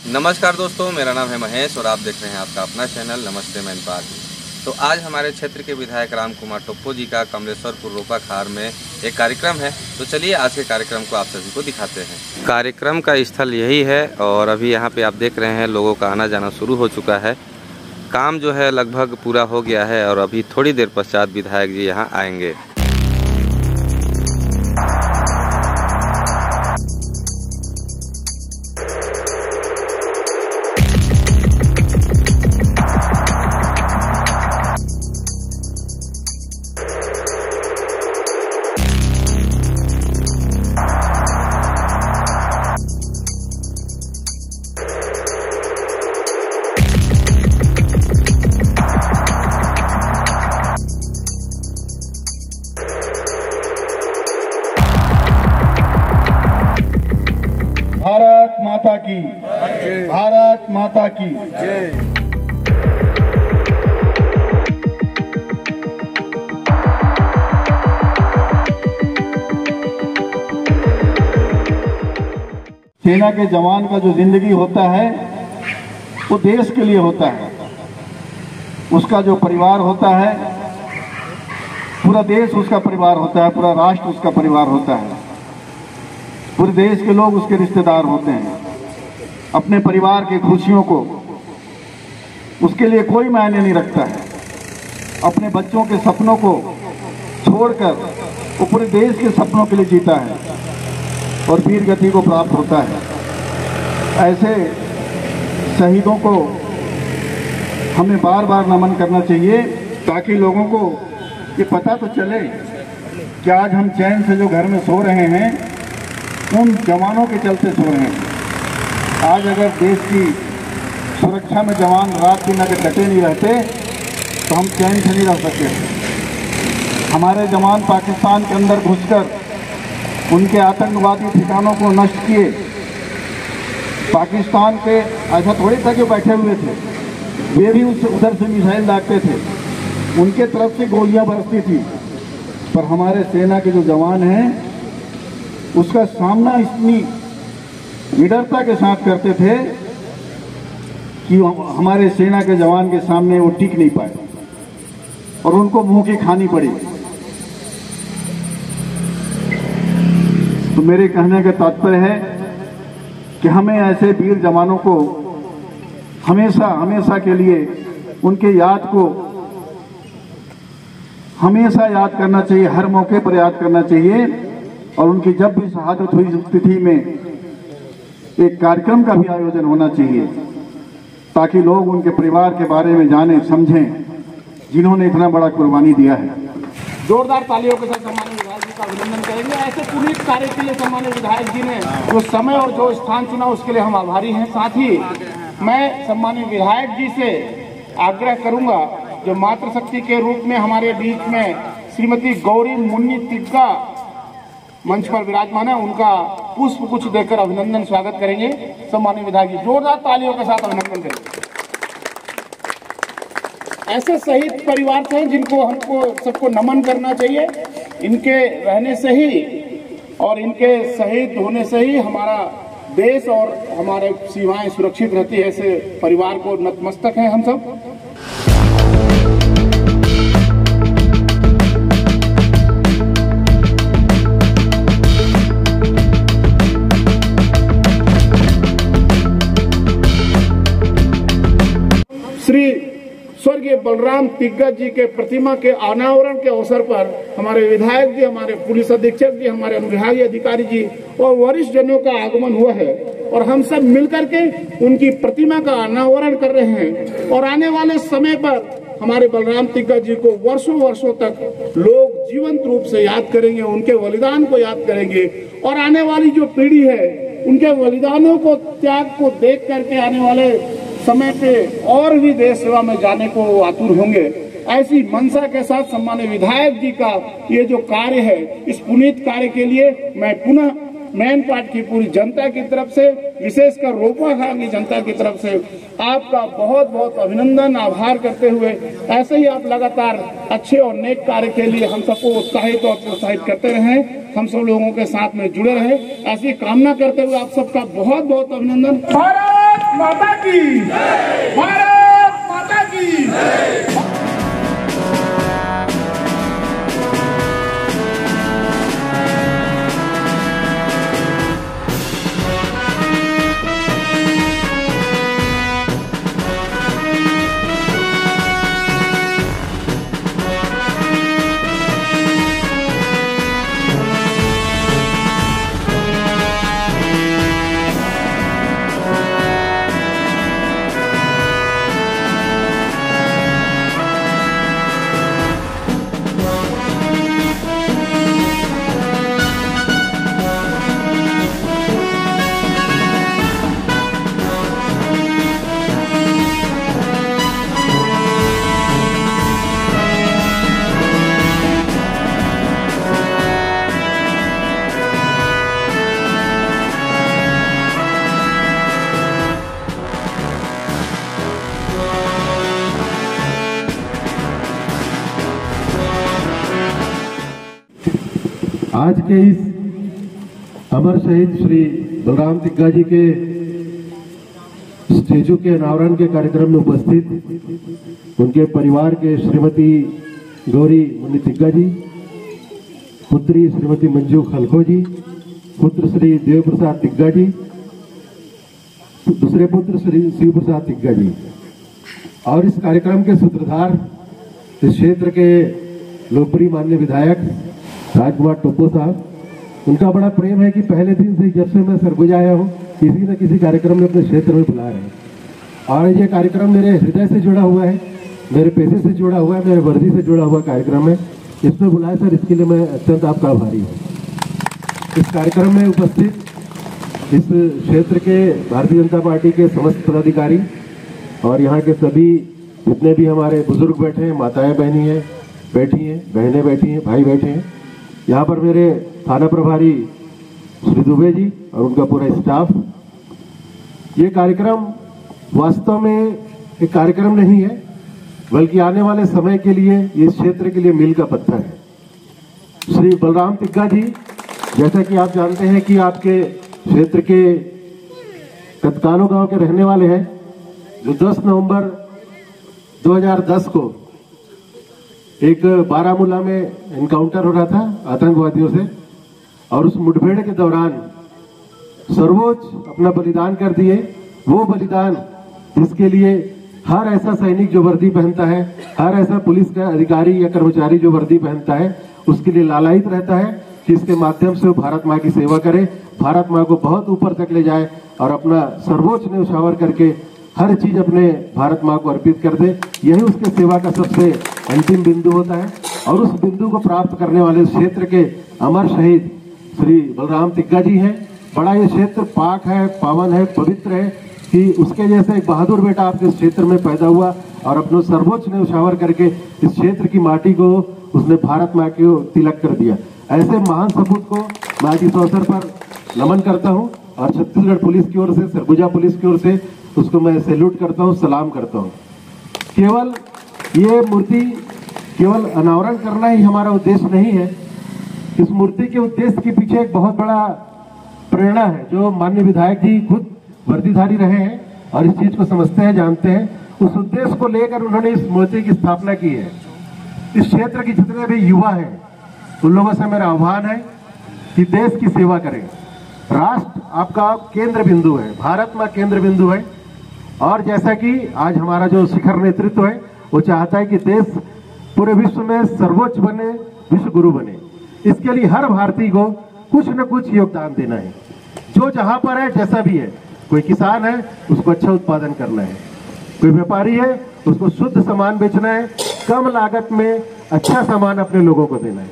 नमस्कार दोस्तों, मेरा नाम है महेश और आप देख रहे हैं आपका अपना चैनल नमस्ते मैन पार्क। तो आज हमारे क्षेत्र के विधायक राम कुमार टोप्पो जी का कमलेश्वरपुर रोपा खार में एक कार्यक्रम है। तो चलिए आज के कार्यक्रम को आप सभी को दिखाते हैं। कार्यक्रम का स्थल यही है और अभी यहाँ पे आप देख रहे हैं लोगों का आना जाना शुरू हो चुका है। काम जो है लगभग पूरा हो गया है और अभी थोड़ी देर पश्चात विधायक जी यहाँ आएंगे। भारत माता की, भारत माता की जय। सेना के जवान का जो जिंदगी होता है वो देश के लिए होता है। उसका जो परिवार होता है, पूरा देश उसका परिवार होता है, पूरा राष्ट्र उसका परिवार होता है, पूरे देश के लोग उसके रिश्तेदार होते हैं। अपने परिवार की खुशियों को उसके लिए कोई मायने नहीं रखता है। अपने बच्चों के सपनों को छोड़कर वो पूरे देश के सपनों के लिए जीता है और वीर गति को प्राप्त होता है। ऐसे शहीदों को हमें बार बार नमन करना चाहिए ताकि लोगों को ये पता तो चले कि आज हम चैन से जो घर में सो रहे हैं उन जवानों के चलते सो रहे हैं। आज अगर देश की सुरक्षा में जवान रात दिन अगर डटे नहीं रहते तो हम चैन से नहीं रह सकते। हमारे जवान पाकिस्तान के अंदर घुसकर उनके आतंकवादी ठिकानों को नष्ट किए। पाकिस्तान के ऐसा थोड़ी था कि बैठे हुए थे, वे भी उधर से मिसाइल दागते थे, उनके तरफ से गोलियां बरसती थी। पर हमारे सेना के जो जवान हैं उसका सामना इतनी निडरता के साथ करते थे कि हमारे सेना के जवान के सामने वो टिक नहीं पाए और उनको मुंह की खानी पड़ी। तो मेरे कहने का तात्पर्य है कि हमें ऐसे वीर जवानों को हमेशा हमेशा के लिए उनके याद को हमेशा याद करना चाहिए, हर मौके पर याद करना चाहिए। और उनकी जब भी शहादत हुई उस तिथि में एक कार्यक्रम का भी आयोजन होना चाहिए ताकि लोग उनके परिवार के बारे में जानें समझें जिन्होंने इतना बड़ा कुर्बानी दिया है। जोरदार तालियों के साथ सम्मानित विधायक जी का अभिनंदन करेंगे। ऐसे पुनीत कार्य के लिए सम्मानित विधायक जी ने जो समय और जो स्थान चुना उसके लिए हम आभारी हैं। साथ ही मैं सम्मानित विधायक जी से आग्रह करूंगा जो मातृशक्ति के रूप में हमारे बीच में श्रीमती गौरी मुन्नी तिग्गा मंच पर विराजमान है, उनका पुष्प कुछ देकर अभिनंदन स्वागत करेंगे। सम्मानित विधायक जी जोरदार तालियों के साथ अभिनंदन करेंगे। ऐसे शहीद परिवार हैं जिनको हमको सबको नमन करना चाहिए। इनके रहने से ही और इनके शहीद होने से ही हमारा देश और हमारे सीमाएं सुरक्षित रहती है। ऐसे परिवार को नतमस्तक हैं हम सब। श्री स्वर्गीय बलराम तिग्गा जी के प्रतिमा के अनावरण के अवसर पर हमारे विधायक जी, हमारे पुलिस अधीक्षक जी, हमारे अनुविभागीय अधिकारी जी और वरिष्ठ जनों का आगमन हुआ है और हम सब मिलकर के उनकी प्रतिमा का अनावरण कर रहे हैं। और आने वाले समय पर हमारे बलराम तिग्गा जी को वर्षों वर्षों तक लोग जीवंत रूप से याद करेंगे, उनके बलिदान को याद करेंगे और आने वाली जो पीढ़ी है उनके बलिदानों को, त्याग को देख करके आने वाले समय पे और भी देश सेवा में जाने को आतुर होंगे। ऐसी मंशा के साथ सम्मानित विधायक जी का ये जो कार्य है, इस पुनीत कार्य के लिए मैं पुनः मैन पार्ट की पूरी जनता की तरफ से, विशेषकर रोपा खार की जनता की तरफ से आपका बहुत बहुत अभिनंदन, आभार करते हुए ऐसे ही आप लगातार अच्छे और नेक कार्य के लिए हम सबको उत्साहित और प्रोत्साहित करते रहें, हम सब लोगों के साथ में जुड़े रहें, ऐसी कामना करते हुए आप सबका बहुत बहुत अभिनंदन। माता की, भारत माता की। आज के इस अमर शहीद श्री बलराम तिग्गा जी के स्टेचू के अनावरण के कार्यक्रम में उपस्थित उनके परिवार के श्रीमती गौरी मुनि तिग्गा जी, पुत्री श्रीमती मंजू खलखो जी, पुत्र श्री देव प्रसाद तिग्गा जी, दूसरे पुत्र श्री शिव प्रसाद तिग्गा जी और इस कार्यक्रम के सूत्रधार इस क्षेत्र के लोकप्रिय माननीय विधायक राजकुमार टोप्पो साहब। उनका बड़ा प्रेम है कि पहले दिन से जब से मैं सरगुजा आया हूँ किसी न किसी कार्यक्रम में अपने क्षेत्र में बुला रहे हैं और ये कार्यक्रम मेरे हृदय से जुड़ा हुआ है, मेरे पेशे से जुड़ा हुआ है, मेरे वर्दी से जुड़ा हुआ कार्यक्रम है। इसमें बुलाया सर, इसके लिए मैं अत्यंत आपका आभारी हूँ। इस कार्यक्रम में उपस्थित इस क्षेत्र के भारतीय जनता पार्टी के समस्त पदाधिकारी और यहाँ के सभी जितने भी हमारे बुजुर्ग बैठे हैं, माताएं बहनी हैं बैठी हैं, बहनें बैठी हैं, भाई बैठे हैं, यहाँ पर मेरे थाना प्रभारी श्री दुबे जी और उनका पूरा स्टाफ। ये कार्यक्रम वास्तव में एक कार्यक्रम नहीं है बल्कि आने वाले समय के लिए इस क्षेत्र के लिए मील का पत्थर है। श्री बलराम तिग्गा जी, जैसा कि आप जानते हैं कि आपके क्षेत्र के कतकानो गांव के रहने वाले हैं, जो 10 नवंबर 2010 को एक बारामूला में एनकाउंटर हो रहा था आतंकवादियों से और उस मुठभेड़ के दौरान सर्वोच्च अपना बलिदान कर दिए। वो बलिदान जिसके लिए हर ऐसा सैनिक जो वर्दी पहनता है, हर ऐसा पुलिस का अधिकारी या कर्मचारी जो वर्दी पहनता है, उसके लिए लालायित रहता है कि इसके माध्यम से वो भारत माँ की सेवा करे, भारत माँ को बहुत ऊपर तक ले जाए और अपना सर्वोच्च न्यौछावर करके हर चीज अपने भारत माँ को अर्पित कर दे। यही उसके सेवा का सबसे अंतिम बिंदु होता है और उस बिंदु को प्राप्त करने वाले इस क्षेत्र के अमर शहीद श्री बलराम तिग्गा जी हैं। बड़ा ये क्षेत्र पाक है, पावन है, पवित्र है कि उसके जैसे एक बहादुर बेटा आपके क्षेत्र में पैदा हुआ और अपने सर्वोच्च न्यौछावर करके इस क्षेत्र की माटी को उसने भारत माँ को तिलक कर दिया। ऐसे महान सपूत को मैं आज इस अवसर पर नमन करता हूँ और छत्तीसगढ़ पुलिस की ओर से, सरगुजा पुलिस की ओर से उसको मैं सैल्यूट करता हूँ, सलाम करता हूँ। केवल ये मूर्ति केवल अनावरण करना ही हमारा उद्देश्य नहीं है। इस मूर्ति के उद्देश्य के पीछे एक बहुत बड़ा प्रेरणा है जो माननीय विधायक जी खुद वर्दीधारी रहे हैं और इस चीज को समझते हैं, जानते हैं। उस उद्देश्य को लेकर उन्होंने इस मूर्ति की स्थापना की है। इस क्षेत्र के जितने भी युवा हैं उन लोगों से मेरा आह्वान है कि देश की सेवा करें। राष्ट्र आपका केंद्र बिंदु है, भारत माँ केंद्र बिंदु है और जैसा कि आज हमारा जो शिखर नेतृत्व है वो चाहता है कि देश पूरे विश्व में सर्वोच्च बने, विश्व गुरु बने। इसके लिए हर भारतीय को कुछ न कुछ योगदान देना है। जो जहां पर है, जैसा भी है, कोई किसान है उसको अच्छा उत्पादन करना है, कोई व्यापारी है उसको शुद्ध सामान बेचना है, कम लागत में अच्छा सामान अपने लोगों को देना है।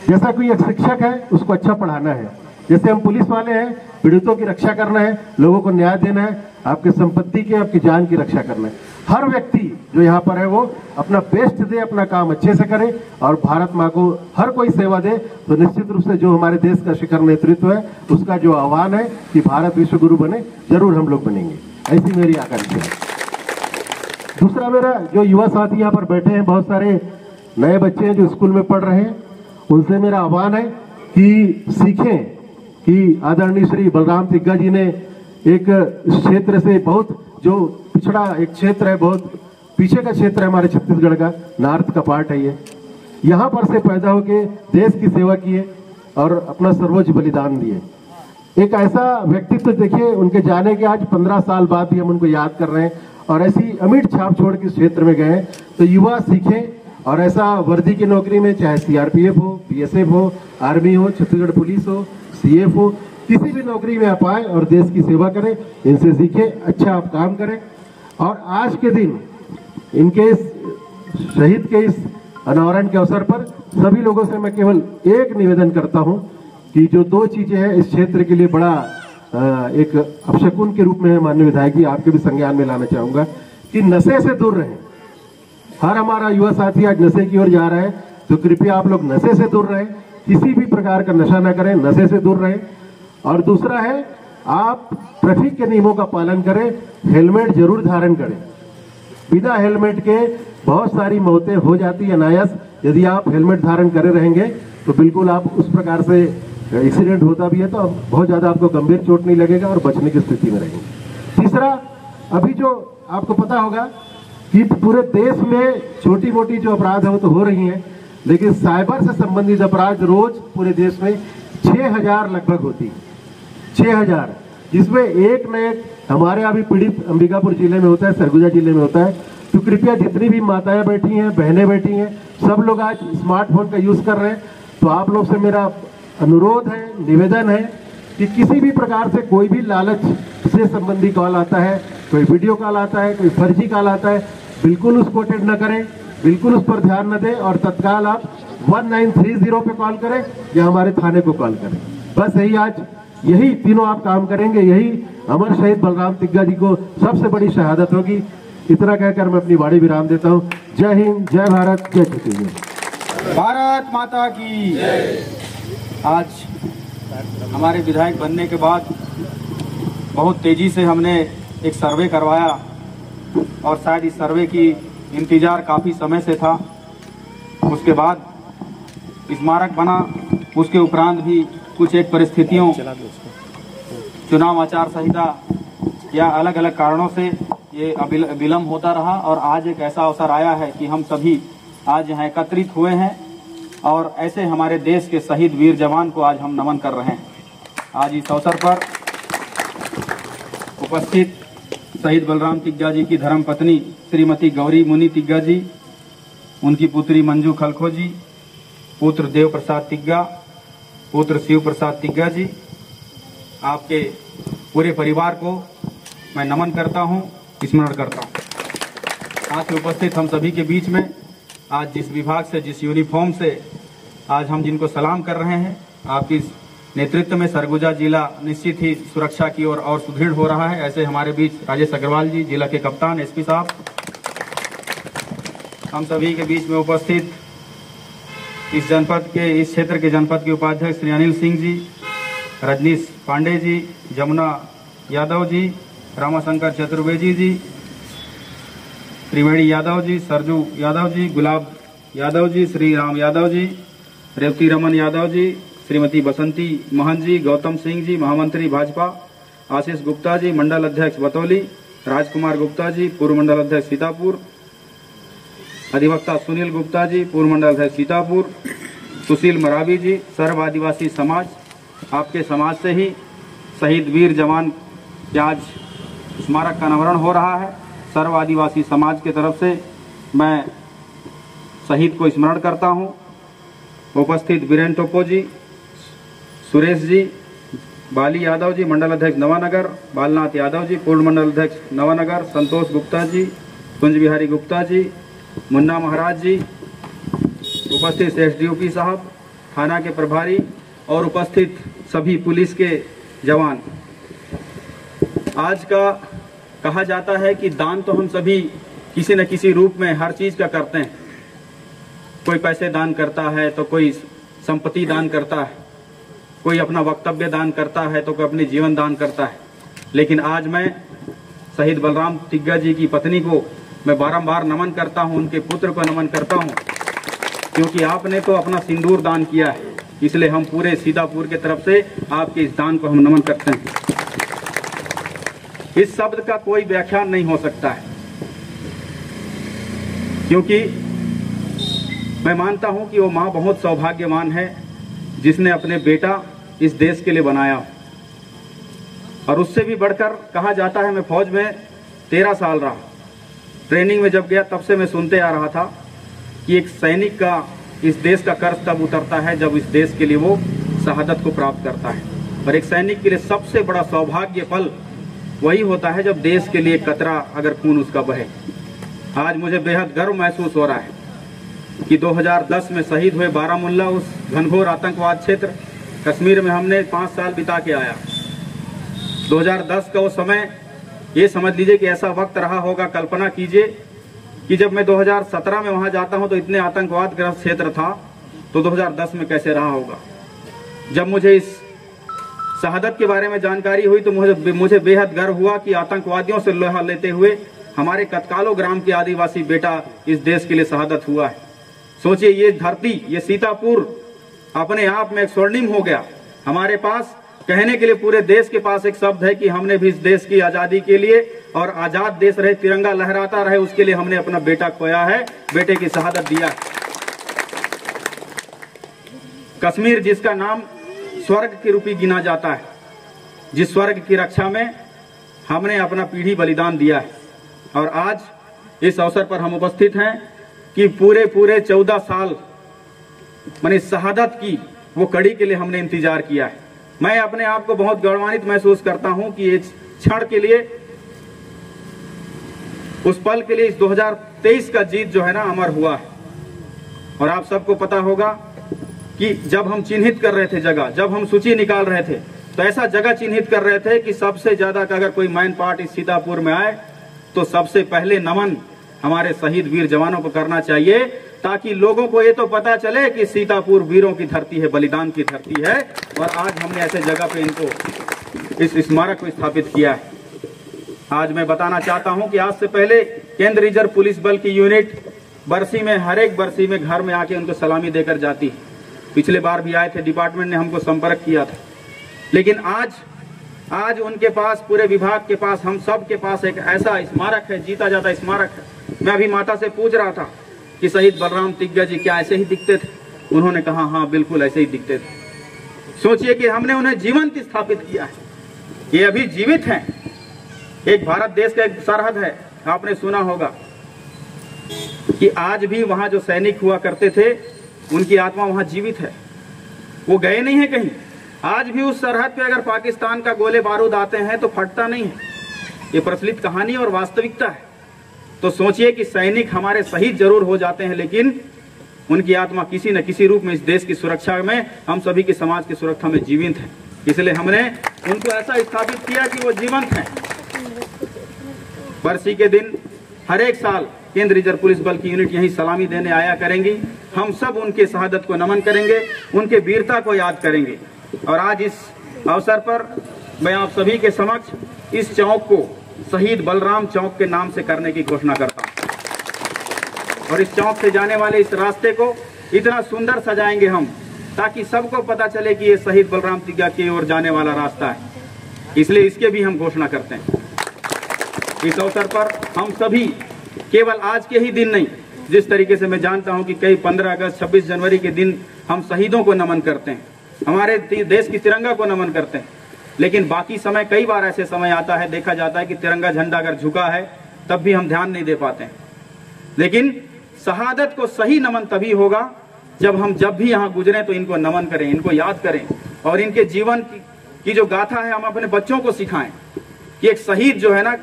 जैसा कोई एक शिक्षक है उसको अच्छा पढ़ाना है, जैसे हम पुलिस वाले हैं पीड़ितों की रक्षा करना है, लोगों को न्याय देना है, आपके संपत्ति की, आपकी जान की रक्षा करना है। हर व्यक्ति जो यहाँ पर है वो अपना बेस्ट दे, अपना काम अच्छे से करे और भारत माँ को हर कोई सेवा दे। तो निश्चित रूप से जो हमारे देश का शिखर नेतृत्व है उसका जो आह्वान है कि भारत विश्व गुरु बने, जरूर हम लोग बनेंगे, ऐसी मेरी आकांक्षा है। दूसरा, मेरा जो युवा साथी यहाँ पर बैठे हैं, बहुत सारे नए बच्चे हैं जो स्कूल में पढ़ रहे हैं, उनसे मेरा आह्वान है कि सीखें कि आदरणीय श्री बलराम तिग्गा जी ने एक इस क्षेत्र से बहुत जो पिछड़ा एक क्षेत्र है, बहुत पीछे का क्षेत्र है हमारे छत्तीसगढ़ का, नॉर्थ का पार्ट है ये। यहाँ पर से पैदा होके देश की सेवा किए और अपना सर्वोच्च बलिदान दिए। एक ऐसा व्यक्तित्व देखिए, उनके जाने के आज 15 साल बाद भी हम उनको याद कर रहे हैं और ऐसी अमिट छाप छोड़ के इस क्षेत्र में गए। तो युवा सीखें और ऐसा वर्दी की नौकरी में, चाहे सीआरपीएफ हो, बीएसएफ हो, आर्मी हो, छत्तीसगढ़ पुलिस हो, सीएफ हो, किसी भी नौकरी में आप आए और देश की सेवा करें, इनसे सीखें, अच्छा आप काम करें। और आज के दिन इनके इस शहीद के इस अनावरण के अवसर पर सभी लोगों से मैं केवल एक निवेदन करता हूं कि जो 2 चीजें हैं इस क्षेत्र के लिए बड़ा एक अपशकुन के रूप में माननीय विधायक जी आपके भी संज्ञान में लाना चाहूंगा कि नशे से दूर रहें। हर हमारा युवा साथी आज नशे की ओर जा रहा है, तो कृपया आप लोग नशे से दूर रहें, किसी भी प्रकार का नशा न करें, नशे से दूर रहें। और दूसरा है, आप ट्रैफिक के नियमों का पालन करें, हेलमेट जरूर धारण करें। बिना हेलमेट के बहुत सारी मौतें हो जाती है अनायास। यदि आप हेलमेट धारण करे रहेंगे तो बिल्कुल आप उस प्रकार से एक्सीडेंट होता भी है तो बहुत ज्यादा आपको गंभीर चोट नहीं लगेगा और बचने की स्थिति में रहेंगे। तीसरा, अभी जो आपको पता होगा कि पूरे देश में छोटी मोटी जो अपराध है वो तो हो रही हैं, लेकिन साइबर से संबंधित अपराध रोज पूरे देश में 6000 लगभग होती है, 6000, जिसमें एक न एक हमारे यहाँ भी पीड़ित अंबिकापुर जिले में होता है, सरगुजा जिले में होता है। तो कृपया जितनी भी माताएं बैठी हैं, बहनें बैठी हैं, सब लोग आज स्मार्टफोन का यूज कर रहे हैं, तो आप लोग से मेरा अनुरोध है, निवेदन है कि किसी भी प्रकार से कोई भी लालच से संबंधी कॉल आता है, कोई वीडियो कॉल आता है, कोई फर्जी कॉल आता है, बिल्कुल उसको अटेंड न करें, बिल्कुल उस पर ध्यान न दें और तत्काल आप 1930 पे कॉल करें या हमारे थाने को कॉल करें। बस यही तीनों आप काम करेंगे, यही अमर शहीद बलराम तिग्गा जी को सबसे बड़ी शहादत होगी। इतना कहकर मैं अपनी वाणी विराम देता हूँ। जय हिंद, जय भारत, जय छत्तीसगढ़। भारत माता की। आज हमारे विधायक बनने के बाद बहुत तेजी से हमने एक सर्वे करवाया और शायद इस सर्वे की इंतजार काफ़ी समय से था। उसके बाद स्मारक बना, उसके उपरांत भी कुछ एक परिस्थितियों, चुनाव आचार संहिता या अलग अलग कारणों से ये विलम्ब होता रहा और आज एक ऐसा अवसर आया है कि हम सभी आज यहाँ एकत्रित हुए हैं और ऐसे हमारे देश के शहीद वीर जवान को आज हम नमन कर रहे हैं। आज इस अवसर पर उपस्थित शहीद बलराम तिग्गा जी की धर्मपत्नी श्रीमती गौरी मुनि तिग्गा जी, उनकी पुत्री मंजू खलखो जी, पुत्र देव प्रसाद तिग्गा, पुत्र शिव प्रसाद तिग्गा जी, आपके पूरे परिवार को मैं नमन करता हूं, स्मरण करता हूं। साथ ही उपस्थित हम सभी के बीच में आज जिस विभाग से, जिस यूनिफॉर्म से आज हम जिनको सलाम कर रहे हैं, आपकी नेतृत्व में सरगुजा जिला निश्चित ही सुरक्षा की ओर और सुदृढ़ हो रहा है। ऐसे हमारे बीच राजेश अग्रवाल जी, जिला के कप्तान, एसपी साहब, हम सभी के बीच में उपस्थित इस क्षेत्र के जनपद के उपाध्यक्ष श्री अनिल सिंह जी, रजनीश पांडे जी, जमुना यादव जी, रामाशंकर चतुर्वेदी जी, त्रिवेणी यादव जी, सरजू यादव जी, गुलाब यादव जी, श्री राम यादव जी, रेवती रमन यादव जी, श्रीमती बसंती महंत जी, गौतम सिंह जी, महामंत्री भाजपा, आशीष गुप्ता जी, मंडल अध्यक्ष बतौली, राजकुमार गुप्ता जी, पूर्व मंडल अध्यक्ष सीतापुर, अधिवक्ता सुनील गुप्ता जी, पूर्व मंडल अध्यक्ष सीतापुर, सुशील मरावी जी, सर्व आदिवासी समाज, आपके समाज से ही शहीद वीर जवान के आज स्मारक का अनावरण हो रहा है। सर्व आदिवासी समाज के तरफ से मैं शहीद को स्मरण करता हूं। उपस्थित बीरेन टोप्पो जी, सुरेश जी, बाली यादव जी, मंडल अध्यक्ष नवानगर, बालनाथ यादव जी, पूर्व मंडल अध्यक्ष नवानगर, संतोष गुप्ता जी, कुंज बिहारी गुप्ता जी, मुन्ना महाराज जी, उपस्थित एसडीओपी साहब, थाना के प्रभारी और उपस्थित सभी पुलिस के जवान। आज का कहा जाता है कि दान तो हम सभी किसी न किसी रूप में हर चीज का करते हैं। कोई पैसे दान करता है तो कोई संपत्ति दान करता है, कोई अपना वक्तव्य दान करता है तो कोई अपनी जीवन दान करता है। लेकिन आज मैं शहीद बलराम तिग्गा जी की पत्नी को मैं बारंबार नमन करता हूं, उनके पुत्र को नमन करता हूं, क्योंकि आपने तो अपना सिंदूर दान किया है। इसलिए हम पूरे सीतापुर के तरफ से आपके इस दान को हम नमन करते हैं। इस शब्द का कोई व्याख्यान नहीं हो सकता है, क्योंकि मैं मानता हूं कि वो माँ बहुत सौभाग्यवान है जिसने अपने बेटा इस देश के लिए बनाया। और उससे भी बढ़कर कहा जाता है, मैं फौज में 13 साल रहा, ट्रेनिंग में जब गया तब से मैं सुनते आ रहा था कि एक सैनिक का इस देश का कर्ज तब उतरता है जब इस देश के लिए वो शहादत को प्राप्त करता है। और एक सैनिक के लिए सबसे बड़ा सौभाग्य पल वही होता है जब देश के लिए कतरा अगर खून उसका बहे। आज मुझे बेहद गर्व महसूस हो रहा है कि 2010 में शहीद हुए बारामुल्ला, उस घनघोर आतंकवाद क्षेत्र कश्मीर में हमने 5 साल बिता के आया। 2010 का वो समय, ये समझ लीजिए कि ऐसा वक्त रहा होगा, कल्पना कीजिए कि जब मैं 2017 में वहां जाता हूं तो इतने आतंकवाद ग्रस्त क्षेत्र था, तो 2010 में कैसे रहा होगा। जब मुझे इस शहादत के बारे में जानकारी हुई तो मुझे बेहद गर्व हुआ कि आतंकवादियों से लोहा लेते हुए हमारे कतकालो ग्राम के आदिवासी बेटा इस देश के लिए शहादत हुआ है। सोचिए, ये धरती, ये सीतापुर अपने आप में एक स्वर्णिम हो गया। हमारे पास कहने के लिए पूरे देश के पास एक शब्द है कि हमने भी इस देश की आजादी के लिए और आजाद देश रहे, तिरंगा लहराता रहे, उसके लिए हमने अपना बेटा खोया है, बेटे की शहादत दिया है। कश्मीर जिसका नाम स्वर्ग के रूपी गिना जाता है, जिस स्वर्ग की रक्षा में हमने अपना पीढ़ी बलिदान दिया है। और आज इस अवसर पर हम उपस्थित हैं कि पूरे 14 साल माने शहादत की वो कड़ी के लिए हमने इंतजार किया है। मैं अपने आप को बहुत गौरवान्वित महसूस करता हूं कि इस क्षण के लिए, उस पल के लिए, इस 2023 का जीत जो है ना अमर हुआ है। और आप सबको पता होगा कि जब हम चिन्हित कर रहे थे जगह, जब हम सूची निकाल रहे थे, तो ऐसा जगह चिन्हित कर रहे थे कि सबसे ज्यादा का अगर कोई मैन पार्ट इस सीतापुर में आए तो सबसे पहले नमन हमारे शहीद वीर जवानों को करना चाहिए, ताकि लोगों को ये तो पता चले कि सीतापुर वीरों की धरती है, बलिदान की धरती है। और आज हमने ऐसे जगह पे इनको, इस स्मारक को स्थापित किया है। आज मैं बताना चाहता हूं कि आज से पहले केंद्रीय रिजर्व पुलिस बल की यूनिट बरसी में, हर एक बरसी में घर में आके उनको सलामी देकर जाती है। पिछले बार भी आए थे, डिपार्टमेंट ने हमको संपर्क किया था। लेकिन आज उनके पास, पूरे विभाग के पास, हम सब के पास एक ऐसा स्मारक है, जीता जाता स्मारक है। मैं अभी माता से पूछ रहा था कि शहीद बलराम तिग्गा जी क्या ऐसे ही दिखते थे? उन्होंने कहा हाँ बिल्कुल ऐसे ही दिखते थे। सोचिए कि हमने उन्हें जीवंत स्थापित किया है, ये अभी जीवित हैं। एक भारत देश का एक सरहद है, आपने सुना होगा कि आज भी वहां जो सैनिक हुआ करते थे उनकी आत्मा वहां जीवित है, वो गए नहीं है कहीं। आज भी उस सरहद पे अगर पाकिस्तान का गोले बारूद आते हैं तो फटता नहीं है। ये प्रचलित कहानी और वास्तविकता है। तो सोचिए कि सैनिक हमारे शहीद जरूर हो जाते हैं, लेकिन उनकी आत्मा किसी न किसी रूप में इस देश की सुरक्षा में, हम सभी के समाज की सुरक्षा में जीवित है। इसलिए हमने उनको ऐसा स्थापित किया कि वो जीवंत हैं। बरसी के दिन हर एक साल केंद्रीय रिजर्व पुलिस बल की यूनिट यही सलामी देने आया करेंगी। हम सब उनके शहादत को नमन करेंगे, उनके वीरता को याद करेंगे। और आज इस अवसर पर मैं आप सभी के समक्ष इस चौक को शहीद बलराम चौक के नाम से करने की घोषणा करता हूं। और इस चौक से जाने वाले इस रास्ते को इतना सुंदर सजाएंगे हम, ताकि सबको पता चले कि ये शहीद बलराम तिग्गा की ओर जाने वाला रास्ता है। इसलिए इसके भी हम घोषणा करते हैं। इस अवसर पर हम सभी केवल आज के ही दिन नहीं, जिस तरीके से मैं जानता हूं कि कई 15 अगस्त 26 जनवरी के दिन हम शहीदों को नमन करते हैं, हमारे देश की तिरंगा को नमन करते हैं, लेकिन बाकी समय, कई बार ऐसे समय आता है, देखा जाता है कि तिरंगा झंडा अगर झुका है तब भी हम ध्यान नहीं दे पाते हैं। लेकिन शहादत को सही नमन तभी होगा जब भी यहाँ गुजरे तो इनको नमन करें, इनको याद करें और इनके जीवन की जो गाथा है हम अपने बच्चों को सिखाएं कि एक शहीद जो है ना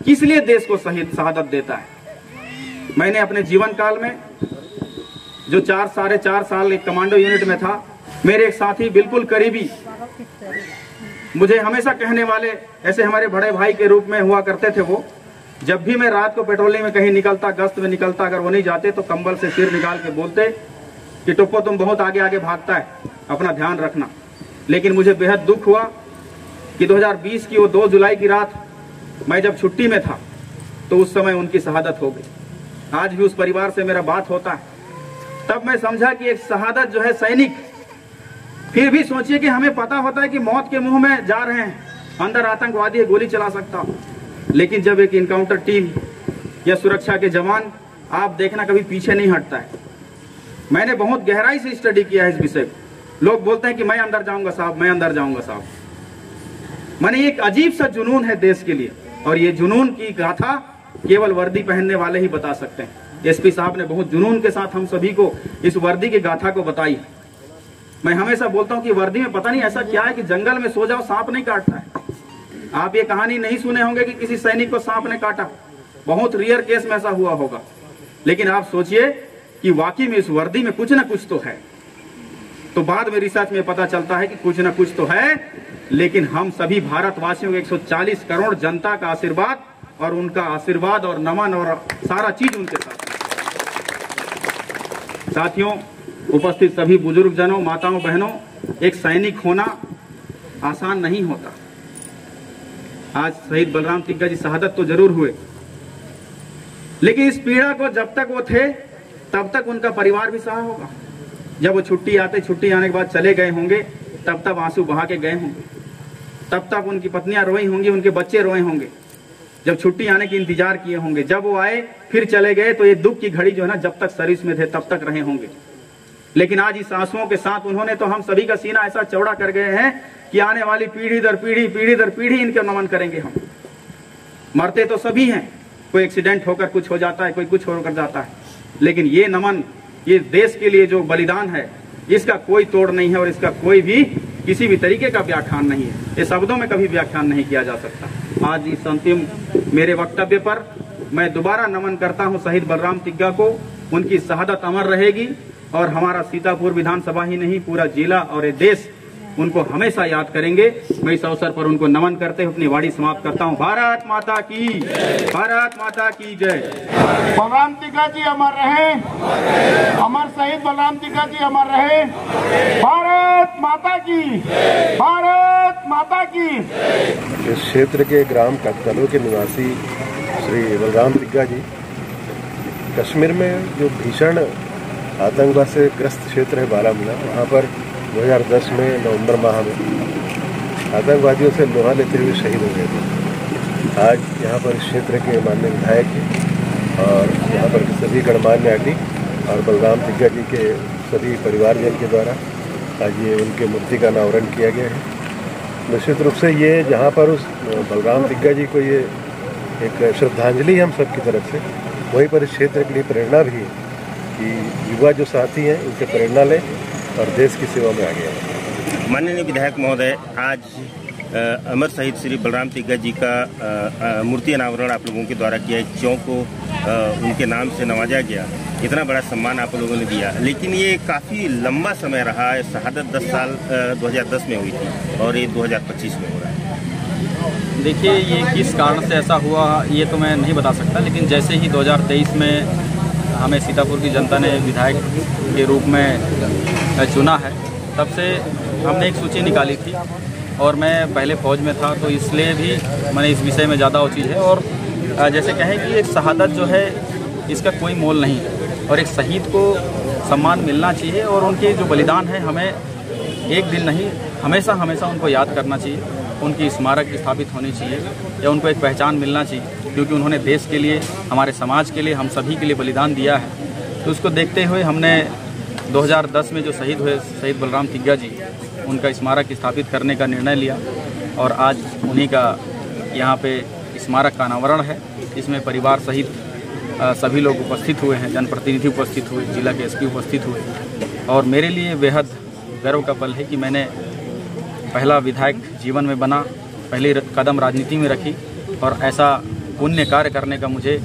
किस लिए देश को शहादत देता है। मैंने अपने जीवन काल में जो 4-4.5 साल एक कमांडो यूनिट में था, मेरे एक साथी बिल्कुल करीबी, मुझे हमेशा कहने वाले, ऐसे हमारे बड़े भाई के रूप में हुआ करते थे वो। जब भी मैं रात को पेट्रोलिंग में कहीं निकलता, गश्त में निकलता, अगर वो नहीं जाते तो कंबल से सिर निकाल के बोलते कि टुप्पो तुम बहुत आगे आगे भागता है, अपना ध्यान रखना। लेकिन मुझे बेहद दुख हुआ कि 2020 की वो 2 जुलाई की रात मैं जब छुट्टी में था तो उस समय उनकी शहादत हो गई। आज भी उस परिवार से मेरा बात होता है। तब मैं समझा कि एक शहादत जो है सैनिक, फिर भी सोचिए कि हमें पता होता है कि मौत के मुंह में जा रहे हैं, अंदर आतंकवादी है, गोली चला सकता, लेकिन जब एक इनकाउंटर टीम या सुरक्षा के जवान, आप देखना कभी पीछे नहीं हटता है। मैंने बहुत गहराई से स्टडी किया है इस विषय को। लोग बोलते हैं कि मैं अंदर जाऊंगा साहब, मैं अंदर जाऊंगा साहब। माने एक अजीब सा जुनून है देश के लिए, और ये जुनून की गाथा केवल वर्दी पहनने वाले ही बता सकते हैं। एसपी साहब ने बहुत जुनून के साथ हम सभी को इस वर्दी की गाथा को बताई। मैं हमेशा बोलता हूं कि वर्दी में पता नहीं ऐसा क्या है कि जंगल में सो जाओ सांप नहीं काटता है। आप ये कहानी नहीं सुने होंगे कि किसी सैनिक को सांप ने काटा, बहुत रेयर केस में ऐसा हुआ होगा, लेकिन आप सोचिए कि वाकई में इस वर्दी में कुछ ना कुछ तो है। तो बाद में रिसर्च में पता चलता है कि कुछ ना कुछ तो है, लेकिन हम सभी भारतवासियों के 140 करोड़ जनता का आशीर्वाद, और उनका आशीर्वाद और नमन और सारा चीज उनके साथ। साथियों, उपस्थित सभी बुजुर्ग जनों, माताओं, बहनों, एक सैनिक होना आसान नहीं होता। आज शहीद बलराम तिग्गा जी शहादत तो जरूर हुए, लेकिन इस पीड़ा को जब तक वो थे तब तक उनका परिवार भी सहा होगा। जब वो छुट्टी आने के बाद चले गए होंगे, तब आंसू बहा के गए होंगे, तब उनकी पत्नियां रोई होंगी, उनके बच्चे रोए होंगे। जब छुट्टी आने की इंतजार किए होंगे, जब वो आए फिर चले गए, तो ये दुख की घड़ी जो है ना, जब तक सर्विस में थे तब तक रहे होंगे। लेकिन आज इस आंसुओं के साथ उन्होंने तो हम सभी का सीना ऐसा चौड़ा कर गए हैं कि आने वाली पीढ़ी दर पीढ़ी इनके नमन करेंगे हम। मरते तो सभी हैं, कोई एक्सीडेंट होकर कुछ हो जाता है, कोई कुछ होकर जाता है, लेकिन ये नमन, ये देश के लिए जो बलिदान है, इसका कोई तोड़ नहीं है, और इसका कोई भी किसी भी तरीके का व्याख्यान नहीं है। ये शब्दों में कभी व्याख्यान नहीं किया जा सकता। आज इस अंतिम मेरे वक्तव्य पर मैं दोबारा नमन करता हूं शहीद बलराम तिग्गा को। उनकी शहादत अमर रहेगी, और हमारा सीतापुर विधानसभा ही नहीं, पूरा जिला और ये देश उनको हमेशा याद करेंगे। मैं इस अवसर पर उनको नमन करते हुए अपनी वाणी समाप्त करता हूं। भारत माता की, भारत माता की जय। बलराम तिग्गा जी अमर रहे, अमर शहीद बलराम तिग्गा जी अमर रहे। भारत माता की, भारत माता की। इस क्षेत्र के ग्राम कटकलो के निवासी श्री बलराम तिग्गा जी कश्मीर में जो भीषण आतंकवाद से ग्रस्त क्षेत्र है बारामूला, वहाँ पर 2010 में नवंबर माह में आतंकवादियों से लोहा लेते हुए शहीद हो गए थे। आज यहाँ पर इस क्षेत्र के माननीय विधायक और यहाँ पर के सभी गणमान्य नागरिक और बलराम तिग्गा जी के सभी परिवारजन के द्वारा आज ये उनके मूर्ति का अनावरण किया गया है। निश्चित रूप से ये जहाँ पर उस बलराम तिग्गा जी को ये एक श्रद्धांजलि है हम सब की तरफ से, वहीं पर इस क्षेत्र के लिए प्रेरणा भी है कि युवा जो साथी हैं उनसे प्रेरणा लें और देश की सेवा में आगे आए। माननीय विधायक महोदय, आज अमर शहीद श्री बलराम तिग्गा जी का मूर्ति अनावरण आप लोगों के द्वारा किया, एक चौक को उनके नाम से नवाजा गया, इतना बड़ा सम्मान आप लोगों ने दिया, लेकिन ये काफ़ी लंबा समय रहा है। शहादत 10 साल 2010 में हुई थी और ये 2025 में हो रहा है। देखिए, ये किस कारण से ऐसा हुआ ये तो मैं नहीं बता सकता, लेकिन जैसे ही 2023 में हमें सीतापुर की जनता ने विधायक के रूप में चुना है, तब से हमने एक सूची निकाली थी, और मैं पहले फौज में था, तो इसलिए भी मैंने इस विषय में ज़्यादा वो चीज़ है। और जैसे कहें कि एक शहादत जो है इसका कोई मोल नहीं है, और एक शहीद को सम्मान मिलना चाहिए, और उनके जो बलिदान है हमें एक दिन नहीं, हमेशा हमेशा उनको याद करना चाहिए। उनकी स्मारक स्थापित होनी चाहिए, या उनको एक पहचान मिलना चाहिए, क्योंकि उन्होंने देश के लिए, हमारे समाज के लिए, हम सभी के लिए बलिदान दिया है। तो उसको देखते हुए हमने 2010 में जो शहीद हुए शहीद बलराम तिग्गा जी, उनका स्मारक स्थापित करने का निर्णय लिया, और आज उन्हीं का यहाँ पे स्मारक का अनावरण है। इसमें परिवार सहित सभी लोग उपस्थित हुए हैं, जनप्रतिनिधि उपस्थित हुए, जिला के एसपी उपस्थित हुए, और मेरे लिए बेहद गर्व का पल है कि मैंने पहला विधायक जीवन में बना, पहली कदम राजनीति में रखी, और ऐसा पुण्य कार्य करने का, मुझे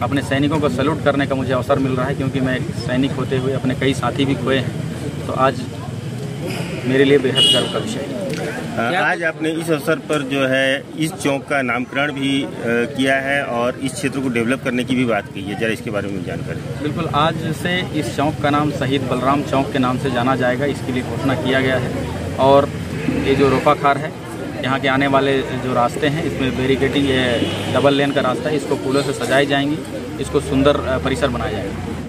अपने सैनिकों को सैल्यूट करने का मुझे अवसर मिल रहा है, क्योंकि मैं एक सैनिक होते हुए अपने कई साथी भी खोए हैं। तो आज मेरे लिए बेहद गर्व का विषय है। आज आपने इस अवसर पर जो है इस चौक का नामकरण भी किया है, और इस क्षेत्र को डेवलप करने की भी बात की है, जरा इसके बारे में जानकारी। बिल्कुल, आज से इस चौक का नाम शहीद बलराम चौक के नाम से जाना जाएगा, इसके लिए घोषणा किया गया है। और ये जो रोपा खार है, यहाँ के आने वाले जो रास्ते हैं, इसमें बैरिकेडिंग, ये डबल लेन का रास्ता है, इसको फूलों से सजाई जाएंगी, इसको सुंदर परिसर बनाया जाएगा।